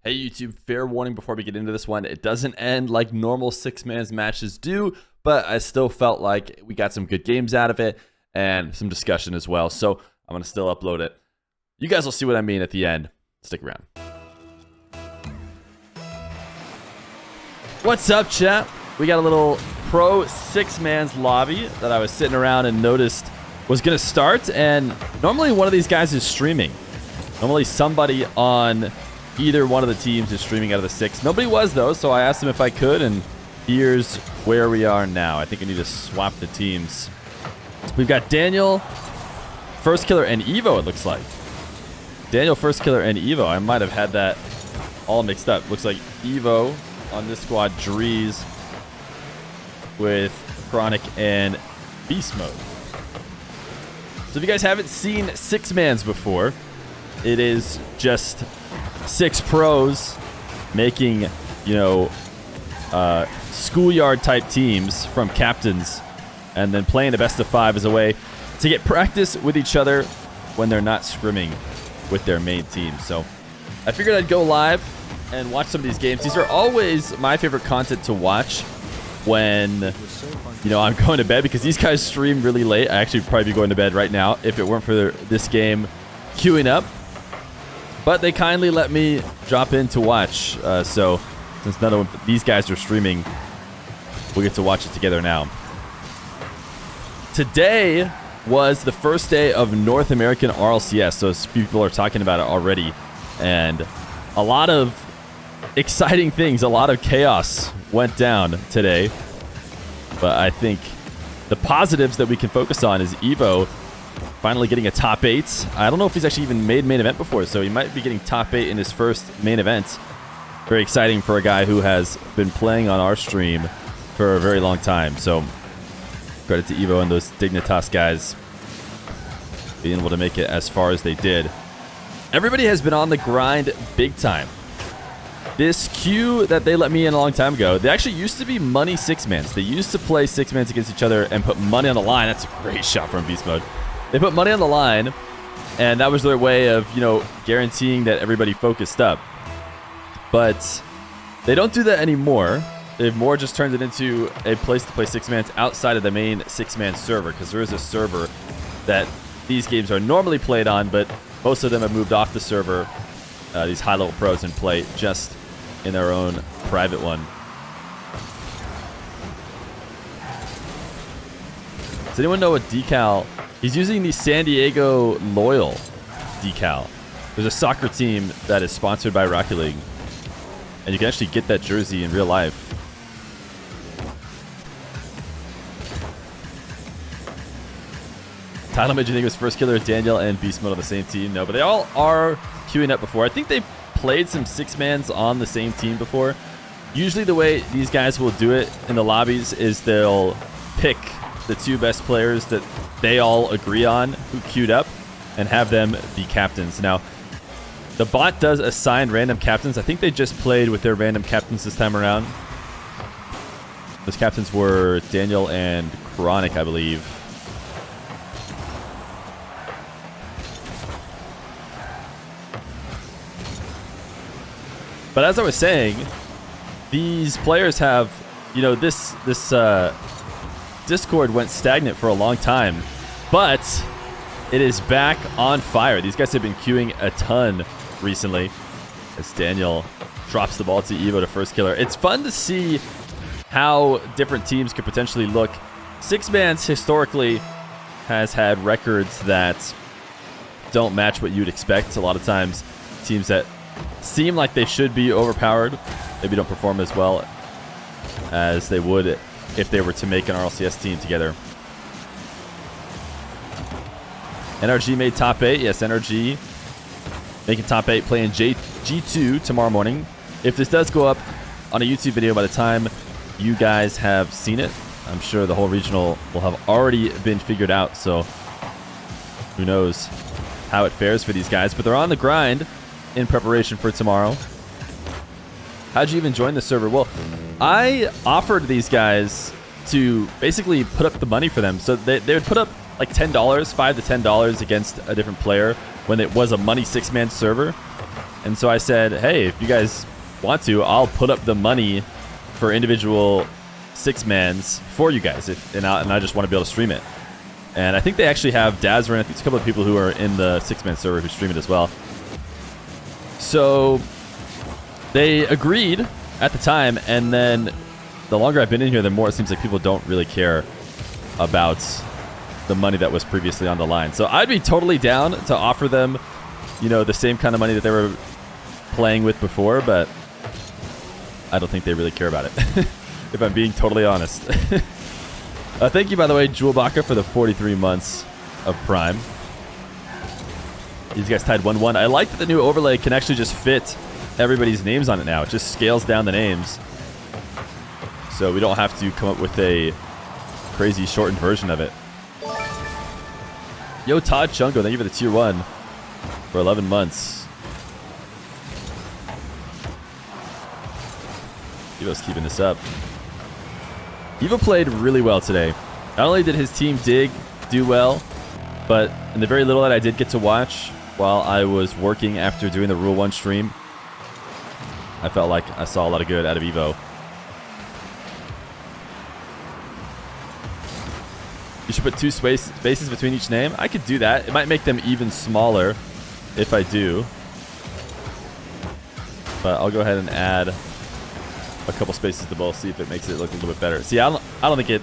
Hey YouTube, fair warning before we get into this one. It doesn't end like normal six-man matches do, but I still felt like we got some good games out of it and some discussion as well. So I'm going to still upload it. You guys will see what I mean at the end. Stick around. What's up, chat? We got a little pro six-man's lobby that I was sitting around and noticed was going to start. And normally one of these guys is streaming. Normally somebody on either one of the teams is streaming out of the six. Nobody was, though, so I asked them if I could, and here's where we are now. I think I need to swap the teams. We've got Daniel, Firstkiller, and Evoh, it looks like. Daniel, Firstkiller, and Evoh. I might have had that all mixed up. Looks like Evoh on this squad, Drees with Chronic and Beast Mode. So if you guys haven't seen six-mans before, it is just 6 pros making, schoolyard type teams from captains and then playing the best of 5 as a way to get practice with each other when they're not scrimming with their main team. So I figured I'd go live and watch some of these games. These are always my favorite content to watch when, I'm going to bed, because these guys stream really late. I actually would probably be going to bed right now if it weren't for this game queuing up. But they kindly let me drop in to watch. So since none of these guys are streaming, we get to watch it together now. Today was the first day of North American RLCS. So people are talking about it already. And a lot of exciting things, a lot of chaos went down today. But I think the positives that we can focus on is Evoh finally getting a top 8. I don't know if he's actually even made main event before, so he might be getting top 8 in his first main event. Very exciting for a guy who has been playing on our stream for a very long time. So credit to Evoh and those Dignitas guys being able to make it as far as they did. Everybody has been on the grind big time. This queue that they let me in a long time ago, they actually used to be money six-mans. They used to play six-mans against each other and put money on the line. That's a great shot from Beast Mode. They put money on the line, and that was their way of, guaranteeing that everybody focused up. But they don't do that anymore. They've more just turned it into a place to play six-mans outside of the main six-man server, because there is a server that these games are normally played on, but most of them have moved off the server, these high-level pros, and play just in their own private one. Does anyone know what decal? He's using the San Diego Loyal decal. There's a soccer team that is sponsored by Rocket League, and you can actually get that jersey in real life. Title match, you think it was Firstkiller, Daniel, and Beast Mode on the same team? No, but they all are queuing up before. I think they played some six-mans on the same team before. Usually the way these guys will do it in the lobbies is they'll pick the 2 best players that they all agree on who queued up and have them be captains. Now, the bot does assign random captains. I think they just played with their random captains this time around. Those captains were Daniel and Chronic, I believe. But as I was saying, these players have, this Discord went stagnant for a long time, but it is back on fire. These guys have been queuing a ton recently as Daniel drops the ball to Evoh to Firstkiller. It's fun to see how different teams could potentially look. Six-mans historically has had records that don't match what you'd expect. A lot of times teams that seem like they should be overpowered maybe don't perform as well as they would if they were to make an RLCS team together. NRG made top 8. Yes, NRG making top 8, playing G2 tomorrow morning. If this does go up on a YouTube video by the time you guys have seen it, I'm sure the whole regional will have already been figured out, so who knows how it fares for these guys. But they're on the grind in preparation for tomorrow. How'd you even join the server? Well, I offered these guys to basically put up the money for them. So they would put up like $10, $5 to $10 against a different player when it was a money six-man server. And so I said, hey, if you guys want to, I'll put up the money for individual 6-mans for you guys, and I just want to be able to stream it. And I think they actually have Dazzer, and I think there's a couple of people who are in the 6-man server who stream it as well. So they agreed at the time, and then the longer I've been in here, the more it seems like people don't really care about the money that was previously on the line. So I'd be totally down to offer them, you know, the same kind of money that they were playing with before, but I don't think they really care about it, if I'm being totally honest. Thank you, by the way, Jewelbaka, for the 43 months of Prime. These guys tied 1-1. I like that the new overlay can actually just fit everybody's names on it now. It just scales down the names, so we don't have to come up with a crazy shortened version of it. Yo, Todd Chungo, thank you for the tier 1 for 11 months. Evo's keeping this up. Evoh played really well today. Not only did his team do well, but in the very little that I did get to watch while I was working after doing the Rule 1 stream, I felt like I saw a lot of good out of Evoh. You should put 2 spaces between each name. I could do that. It might make them even smaller if I do. But I'll go ahead and add a couple spaces to both, see if it makes it look a little bit better. See, I don't think it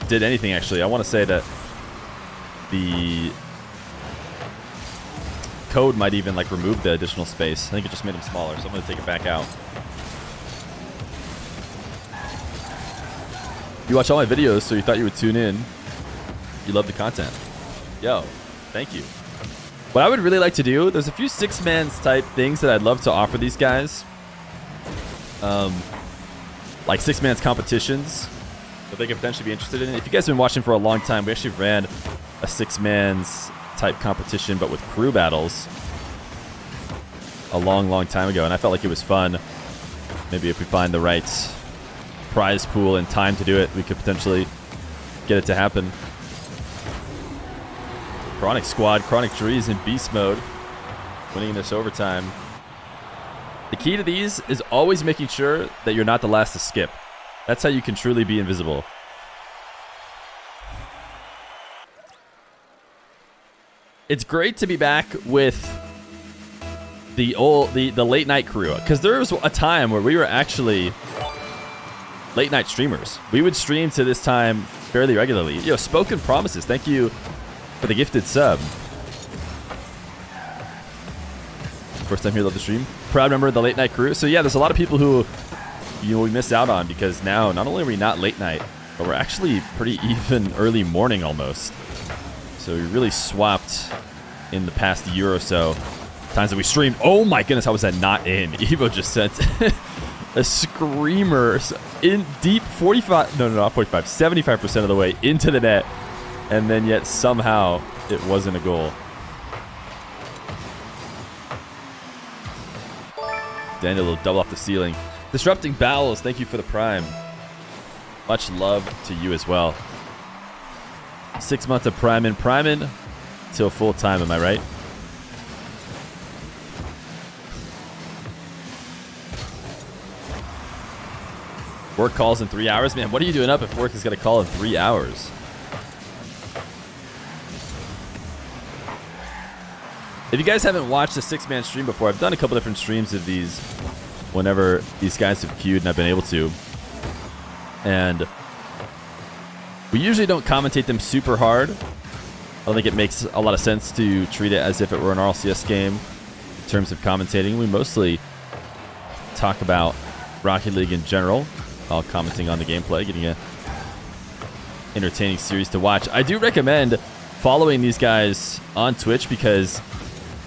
did anything, actually. I want to say that the code might even like remove the additional space. I think it just made them smaller, so I'm going to take it back out. You watch all my videos, so you thought you would tune in. You love the content. Yo, thank you. What I would really like to do, there's a few 6-mans type things that I'd love to offer these guys. Like 6-mans competitions that they could potentially be interested in. If you guys have been watching for a long time, we actually ran a 6-mans type competition, but with crew battles a long time ago, and I felt like it was fun. Maybe if we find the right prize pool and time to do it, we could potentially get it to happen. Chronic Squad, Chronic Trees in beast mode, winning this overtime. The key to these is always making sure that you're not the last to skip. That's how you can truly be invisible. It's great to be back with the late night crew, because there was a time where we were actually late night streamers. We would stream to this time fairly regularly. Yo, Spoken Promises, thank you for the gifted sub. First time here, love the stream. Proud member of the late night crew. So yeah, there's a lot of people who we missed out on, because now not only are we not late night, but we're actually pretty even early morning almost. So we really swapped in the past year or so. Times that we streamed. Oh my goodness, how was that not in? Evoh just sent a screamer in deep 45, no, not 45, 75% of the way into the net. And then yet somehow it wasn't a goal. Daniel will double off the ceiling. Disrupting Bowels, thank you for the Prime. Much love to you as well. 6 months of Primin till full time, am I right? Work calls in 3 hours? Man, what are you doing up if work is going to call in 3 hours? If you guys haven't watched a 6-man stream before, I've done a couple different streams of these whenever these guys have queued and I've been able to. And we usually don't commentate them super hard. I don't think it makes a lot of sense to treat it as if it were an RLCS game in terms of commentating. We mostly talk about Rocket League in general while commenting on the gameplay, getting a entertaining series to watch. I do recommend following these guys on Twitch because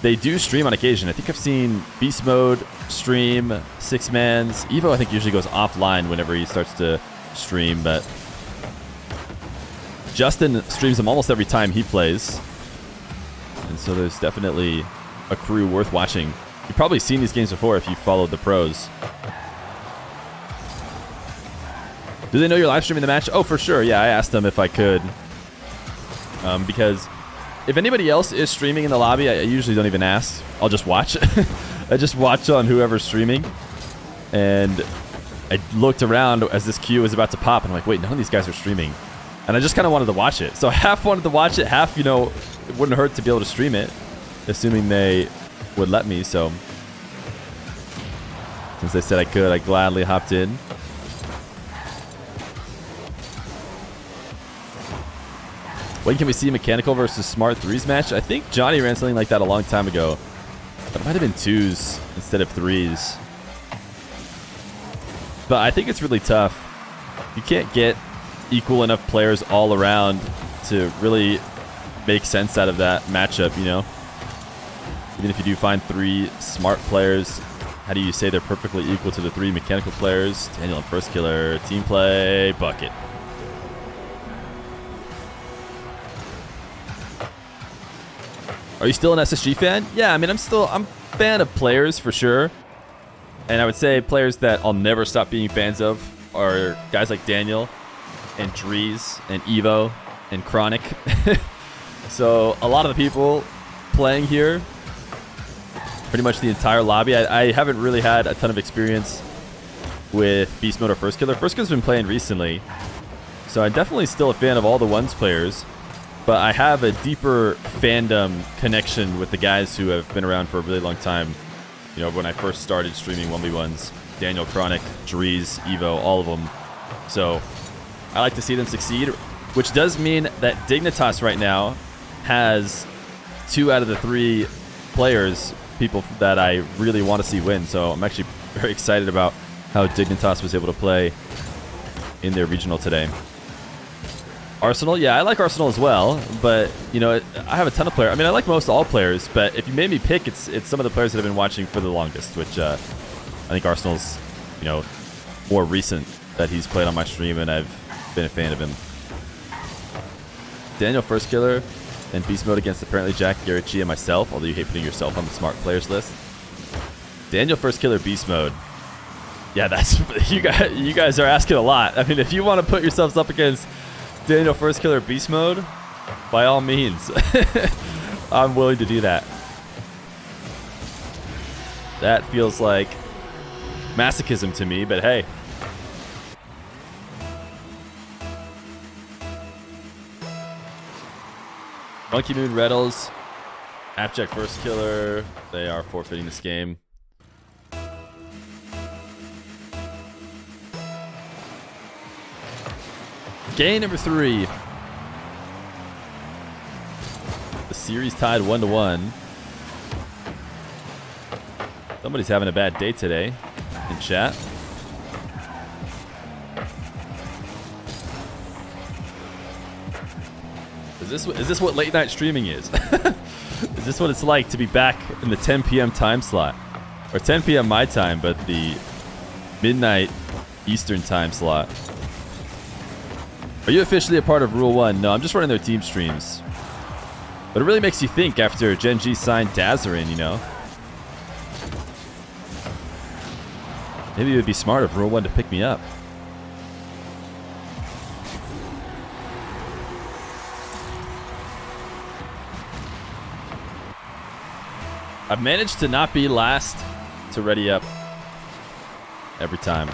they do stream on occasion. I think I've seen Beast Mode stream, 6-mans. Evoh, I think, usually goes offline whenever he starts to stream, but Justin streams them almost every time he plays. And so there's definitely a crew worth watching. You've probably seen these games before if you followed the pros. Do they know you're live streaming the match? Oh, for sure. Yeah, I asked them if I could. Because if anybody else is streaming in the lobby, I usually don't even ask. I'll just watch. I just watched on whoever's streaming, and I looked around as this queue was about to pop, and I'm like, wait, none of these guys are streaming. And I just kind of wanted to watch it. So half wanted to watch it, half, you know, it wouldn't hurt to be able to stream it, assuming they would let me. So since they said I could, I gladly hopped in. When can we see mechanical versus smart threes match? I think Johnny ran something like that a long time ago. It might have been twos instead of threes. But I think it's really tough. You can't get equal enough players all around to really make sense out of that matchup, you know? Even if you do find 3 smart players, how do you say they're perfectly equal to the 3 mechanical players? Daniel and Firstkiller, team play, bucket. Are you still an SSG fan? Yeah, I mean, I'm a fan of players for sure. And I would say players that I'll never stop being fans of are guys like Daniel and Drees and Evoh and Chronic. So a lot of the people playing here, pretty much the entire lobby, I haven't really had a ton of experience with Beast Mode or Firstkiller. Firstkiller's been playing recently, so I'm definitely still a fan of all the ones players, but I have a deeper fandom connection with the guys who have been around for a really long time. You know, when I first started streaming 1v1s, Daniel, Chronic, Drees, Evoh, all of them. So I like to see them succeed, which does mean that Dignitas right now has 2 out of the 3 players, people that I really want to see win. So I'm actually very excited about how Dignitas was able to play in their regional today. Arsenal, yeah, I like Arsenal as well, but you know, I have a ton of players. I mean, I like most all players, but if you made me pick, it's some of the players that I've been watching for the longest, which I think Arsenal's, you know, more recent that he's played on my stream, and I've been a fan of him. Daniel Firstkiller and Beast Mode against apparently Jack, Garrett, and myself, although you hate putting yourself on the smart players list. Daniel Firstkiller, Beast Mode. Yeah, that's you guys are asking a lot. I mean, if you want to put yourselves up against Daniel Firstkiller, Beast Mode, by all means, I'm willing to do that. That feels like masochism to me, but hey. Monkey Moon Reddles, Appjack Firstkiller, they are forfeiting this game. Game number 3. The series tied 1-1. Somebody's having a bad day today in chat. Is this what late night streaming is? Is this what it's like to be back in the 10 p.m. time slot? Or 10 p.m. my time, but the midnight Eastern time slot. Are you officially a part of Rule 1? No, I'm just running their team streams. But it really makes you think after Gen G signed Dazarin, you know? Maybe it would be smart of Rule 1 to pick me up. I've managed to not be last to ready up every time.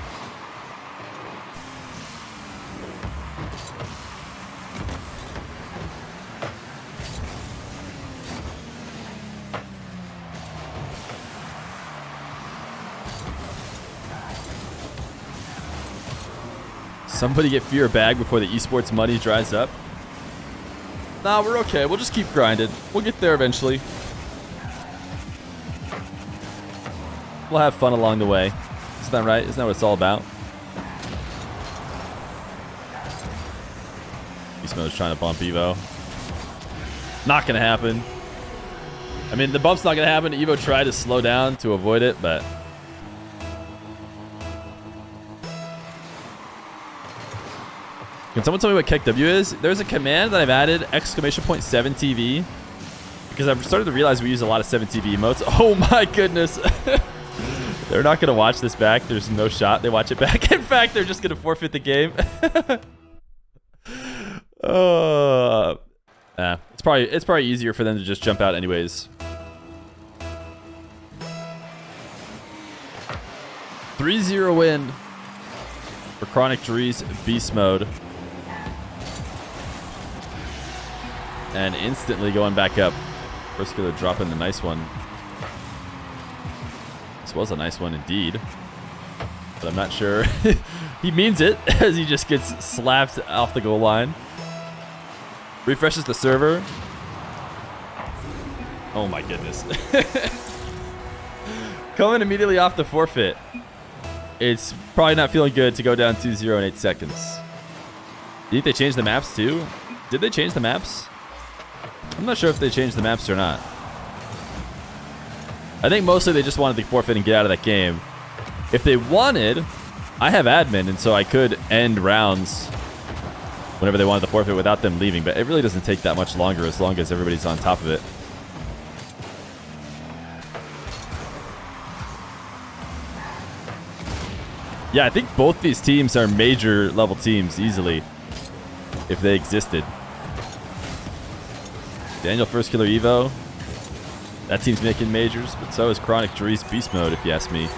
Somebody get Feer a bag before the esports money dries up. Nah, we're okay. We'll just keep grinding. We'll get there eventually. We'll have fun along the way. Isn't that right? Isn't that what it's all about? Beast Mode's trying to bump Evoh. Not gonna happen. I mean, the bump's not gonna happen. Evoh tried to slow down to avoid it, but... Can someone tell me what KEKW is? There's a command that I've added, !7TV, because I've started to realize we use a lot of 7TV emotes. Oh my goodness. They're not going to watch this back. There's no shot they watch it back. In fact, they're just going to forfeit the game. It's probably easier for them to just jump out anyways. 3-0 win for Chronic Drees Beast Mode. And instantly going back up. Firstkiller dropping the nice one. This was a nice one indeed. But I'm not sure he means it as he just gets slapped off the goal line. Refreshes the server. Oh my goodness. Coming immediately off the forfeit. It's probably not feeling good to go down 2-0 in 8 seconds. Do you think they changed the maps too? Did they change the maps? I'm not sure if they changed the maps or not. I think mostly they just wanted the forfeit and get out of that game. If they wanted, I have admin, and so I could end rounds whenever they wanted the forfeit without them leaving, but it really doesn't take that much longer as long as everybody's on top of it. Yeah, I think both these teams are major level teams easily if they existed. Daniel Firstkiller Evoh. That team's making majors, but so is Chronic Drees Beast Mode, if you ask me.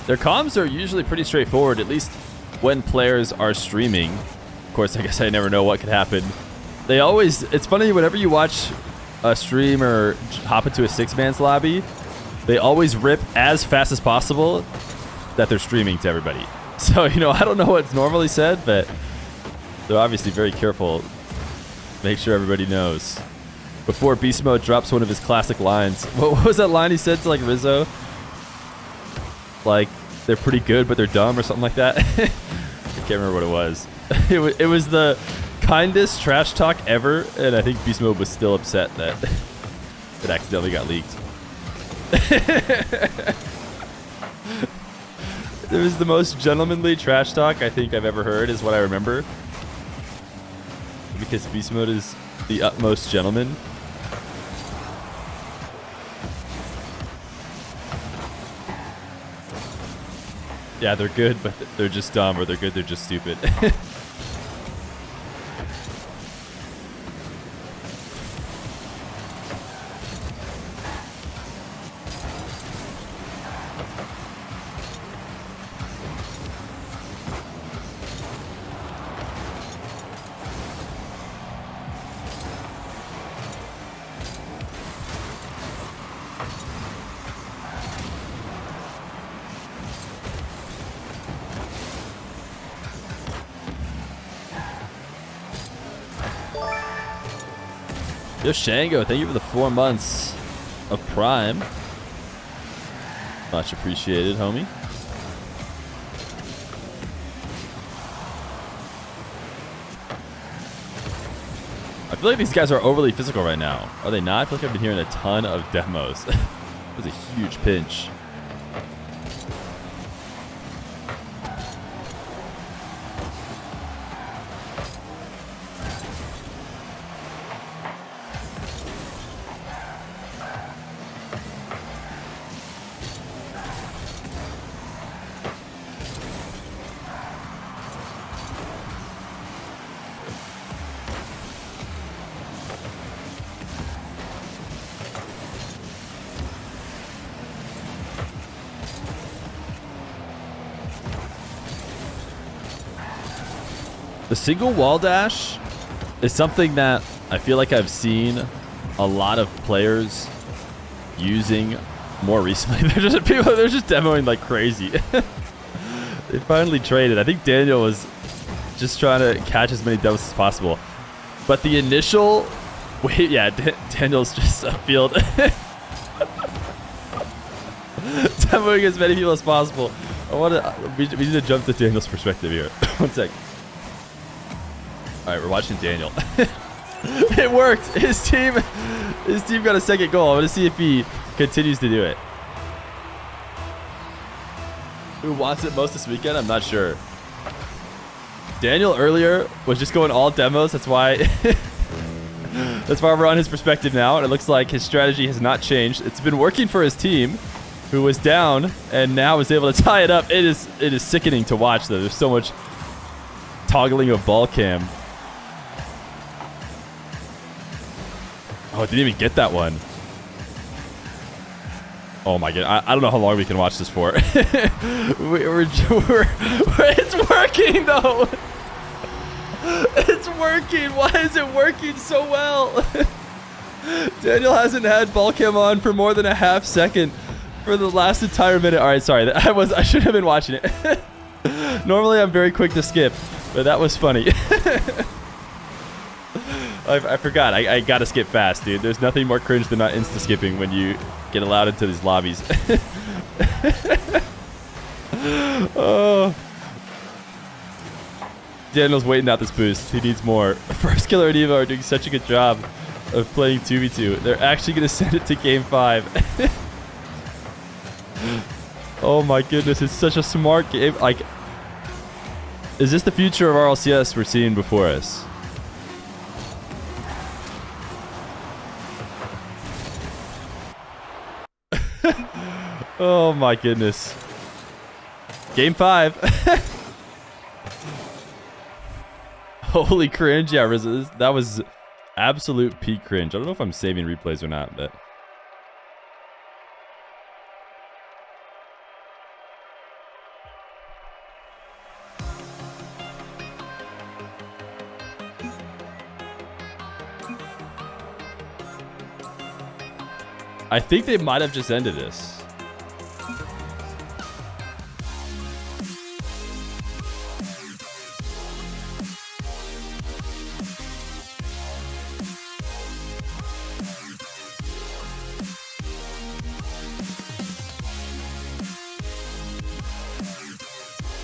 Their comms are usually pretty straightforward, at least when players are streaming. Of course, I guess I never know what could happen. They always, it's funny, whenever you watch a stream or hop into a 6-man's lobby, they always rip as fast as possible that they're streaming to everybody. So, you know, I don't know what's normally said, but they're obviously very careful. Make sure everybody knows. Before Beast Mode drops one of his classic lines. What was that line he said to, like, Rizzo? Like, they're pretty good, but they're dumb or something like that. I can't remember what it was. It was the kindest trash talk ever, and I think Beast Mode was still upset that it accidentally got leaked. It was the most gentlemanly trash talk I think I've ever heard, is what I remember. Because Beast Mode is the utmost gentleman. Yeah, they're good, but they're just dumb, or they're good, they're just stupid. Yo, Shango, thank you for the 4 months of Prime. Much appreciated, homie. I feel like these guys are overly physical right now. Are they not? I feel like I've been hearing a ton of demos. It was a huge pinch. The single wall dash is something that I feel like I've seen a lot of players using more recently. They're just demoing like crazy. They finally traded. I think Daniel was just trying to catch as many demos as possible. But the initial wait, yeah, Daniel's just a field. Demoing as many people as possible. We need to jump to Daniel's perspective here. One sec. All right, we're watching Daniel. It worked. His team got a second goal. I want to see if he continues to do it. Who wants it most this weekend? I'm not sure. Daniel earlier was just going all demos. That's why we're on his perspective now. And it looks like his strategy has not changed. It's been working for his team, who was down and now is able to tie it up. It is sickening to watch, though. There's so much toggling of ball cam. Oh, I didn't even get that one. Oh my god, I don't know how long we can watch this for. It's working though. It's working. Why is it working so well? Daniel hasn't had ball cam on for more than a half second for the last entire minute. All right, sorry. I should have been watching it. Normally I'm very quick to skip, but that was funny. I forgot. I gotta skip fast, dude. There's nothing more cringe than not insta skipping when you get allowed into these lobbies. Oh. Daniel's waiting out this boost. He needs more. Firstkiller and Evoh are doing such a good job of playing 2v2. They're actually going to send it to game 5. Oh my goodness, it's such a smart game. Like, is this the future of RLCS we're seeing before us? Oh my goodness. Game 5. Holy cringe. Yeah, that was absolute peak cringe. I don't know if I'm saving replays or not, but... I think they might have just ended this.